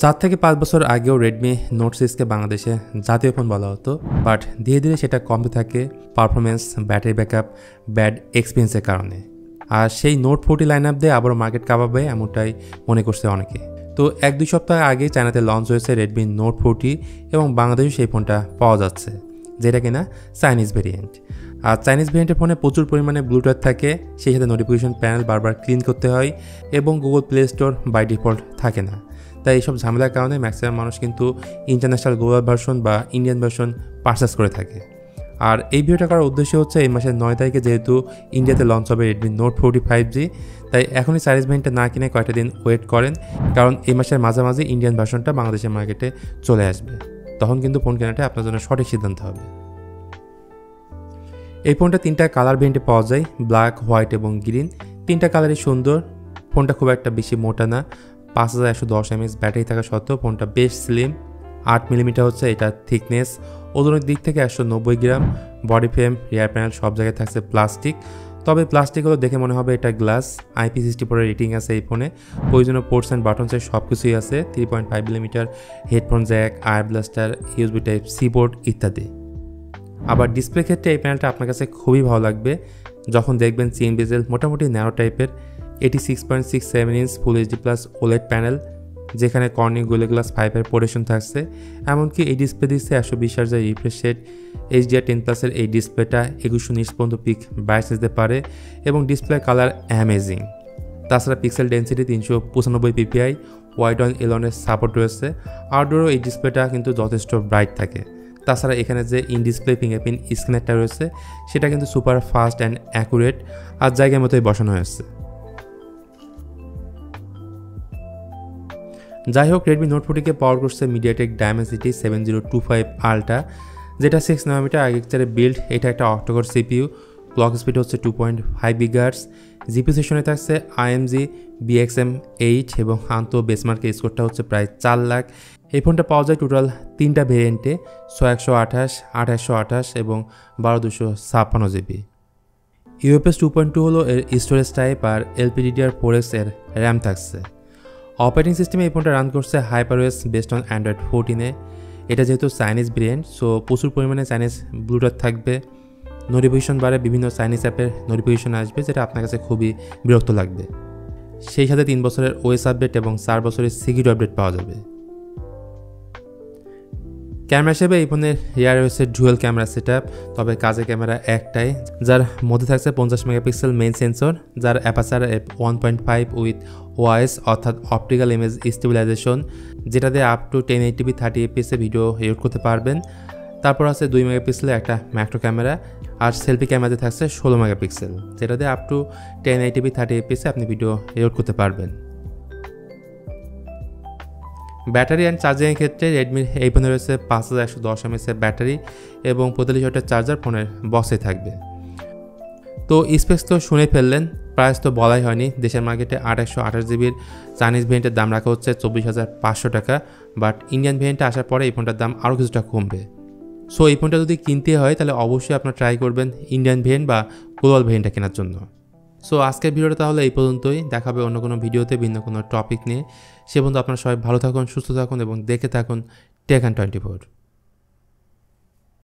4 থেকে 5 বছর আগেও রেডমি নোট 6কে বাংলাদেশে জাতীয় ফোন বলা হতো, বাট ধীরে ধীরে সেটা কমতে থাকে পারফরমেন্স, ব্যাটারি ব্যাকআপ, ব্যাড এক্সপিরিয়েন্সের কারণে। আর সেই নোট 40 লাইন আপ দিয়ে আবারও মার্কেট কাঁপাবে এমনটাই মনে করছে অনেকে। তো 1-2 সপ্তাহ আগে চায়নাতে লঞ্চ হয়েছে রেডমি নোট 40 এবং বাংলাদেশে সেই ফোনটা পাওয়া যাচ্ছে, যেটা কিনা চাইনিজ ভেরিয়েন্ট। আর চাইনিজ ভেরিয়েন্টের ফোনে প্রচুর পরিমাণে ব্লুটুথ থাকে, সেই সাথে নোটিফিকেশন প্যানেল বারবার ক্লিন করতে হয় এবং Google Play Store by default থাকে না। তাই এইসব ঝামেলার কারণে ম্যাক্সিমাম মানুষ কিন্তু ইন্টারন্যাশনাল গ্লোবাল ভার্সন বা ইন্ডিয়ান ভার্সন পারচেস করে থাকে। আর এই ভিডিওটা করার উদ্দেশ্য হচ্ছে এই মাসের 9 তারিখে যেহেতু ইন্ডিয়াতে লঞ্চ হবে রেডমি নোট 40 5G, তাই এখনই চাইনিজ ভেরিয়েন্টটা না কিনে কয়েকটা দিন ওয়েট করেন, কারণ এই মাসের মাঝামাঝি ইন্ডিয়ান ভার্সনটা বাংলাদেশের মার্কেটে চলে আসবে। তখন কিন্তু ফোন কেনাটা আপনার জন্য সঠিক সিদ্ধান্ত হবে। এই ফোনটা 3টা কালার ভেরিয়েন্টে পাওয়া যায়, ব্ল্যাক, হোয়াইট এবং গ্রিন। 3টা কালারই সুন্দর। ফোনটা খুব একটা বেশি মোটা না, 5110 mAh ব্যাটারি থাকা সত্ত্বেও ফোনটা বেশ স্লিম। 8 মিলিমিটার হচ্ছে এটা থিকনেস। ওজনের দিক থেকে 190 গ্রাম। বডি ফ্রেম, রিয়ার প্যানেল সব জায়গায় থাকছে প্লাস্টিক, তবে প্লাস্টিকগুলো দেখে মনে হবে এটা গ্লাস। IP64 রেটিং আছে এই ফোনে। প্রয়োজনীয় পোর্টস অ্যান্ড বাটনসের সব কিছুই আছে। 3.5 মিলিমিটার হেডফোন জ্যাক, আয়ার ব্লাস্টার, USB Type-C পোর্ট ইত্যাদি। আবার ডিসপ্লে ক্ষেত্রে এই প্যানেলটা আপনার কাছে খুবই ভালো লাগবে যখন দেখবেন চিন বেজেল মোটামুটি ন্যারো টাইপের 86.67 ইঞ্চ ফুল HD+ OLED প্যানেল, যেখানে কর্নিং গোরিলা গ্লাস 5-এর প্রোটেকশন থাকছে। এমনকি এই ডিসপ্লে দিচ্ছে 120 Hz রিফ্রেশ রেট। HDR10+ এর এই ডিসপ্লেটা 2100 পর্যন্ত পিক ব্রাইটনেস দিতে পারে এবং ডিসপ্লে কালার অ্যামেজিং। তাছাড়া pixel density 395 ppi, wide on এলনের সাপোর্ট রয়েছে। আউটডোরও এই ডিসপ্লেটা কিন্তু যথেষ্ট ব্রাইট থাকে। তাছাড়া এখানে যে ইন ডিসপ্লে ফিঙ্গারপ্রিন্ট স্ক্যানারটা রয়েছে সেটা কিন্তু সুপার ফাস্ট অ্যান্ড অ্যাকুরেট আর জায়গার মতোই বসানো হয়েছে। যাই হোক, রেডমি নোট 40কে পাওয়ার করছে মিডিয়াটেক ডায়মেনসিটি 7025 আলট্রা, যেটা 6 nm আর্কিটেকচারে বিল্ড। এটা একটা অক্টোকোর CPU, ক্লক স্পিড হচ্ছে 2.5 GHz। জিপি সেশনে থাকছে AMD BXM8 এবং আন্ত বেসমার্কের স্কোরটা হচ্ছে প্রায় 4 লাখ। এই ফোনটা পাওয়া যায় টোটাল 3টা ভেরিয়েন্টে, 6128, 2828 এবং 12256 GB। UFS 2.2 হলো এর স্টোরেজ টাইপ, আর LPDDR4X এর র্যাম থাকছে। অপারেটিং সিস্টেমে এই ফোনটা রান করছে HyperOS বেসড অন Android 14-এ। এটা যেহেতু চাইনিজ ভেরিয়েন্ট, সো প্রচুর পরিমাণে চাইনিজ ব্লুটুথ থাকবে। নোটিফিকেশন বারে বিভিন্ন চাইনিজ অ্যাপের নোটিফিকেশন আসবে, যেটা আপনার কাছে খুবই বিরক্ত লাগবে। সেই সাথে 3 বছরের OS আপডেট এবং 4 বছরের সিকিউরিটি আপডেট পাওয়া যাবে। ক্যামেরা হিসেবে এই ফোনের রিয়ার রয়েছে ডুয়েল ক্যামেরা সেটআপ, তবে কাজের ক্যামেরা একটাই, যার মধ্যে থাকছে 50 মেগাপিক্সেল মেইন সেন্সর, যার অ্যাপারচার 1.5 উইথ OIS অর্থাৎ অপটিক্যাল ইমেজ স্টেবিলাইজেশন, যেটা দিয়ে up to 1080p 30fps video record করতে পারবেন। তারপর আছে 2 মেগাপিক্সেলের একটা ম্যাক্রো ক্যামেরা, আর সেলফি ক্যামেরাতে থাকছে 16 মেগাপিক্সেল, যেটা দিয়ে আপ টু 1080p 30fps আপনি ভিডিও রেকর্ড করতে পারবেন। ব্যাটারি অ্যান্ড চার্জিংয়ের ক্ষেত্রে রেডমির এই ফোনে রয়েছে 5110 mAh ব্যাটারি এবং 45 ওয়াটের চার্জার ফোনের বক্সে থাকবে। তো স্পেক্স তো শুনে ফেললেন, প্রাইস তো বলাই হয়নি। দেশের মার্কেটে 828 জিবির চাইনিজ ভেরিয়েন্টের দাম রাখা হচ্ছে 24,500 টাকা, বাট ইন্ডিয়ান ভেরিয়েন্টে আসার পরে এই ফোনটার দাম আরও কিছুটা কমবে। সো এই ফোনটা যদি কিনতে হয় তাহলে অবশ্যই আপনার ট্রাই করবেন ইন্ডিয়ান ভেরিয়েন্ট বা গ্লোবাল ভেরিয়েন্টটা কেনার জন্য। সো আজকের ভিডিওটা তাহলে এই পর্যন্তই। দেখা হবে অন্য কোনো ভিডিওতে ভিন্ন কোনো টপিক নিয়ে। সে পর্যন্ত আপনারা সবাই ভালো থাকুন, সুস্থ থাকুন এবং দেখে থাকুন টেক অ্যান্ড 24।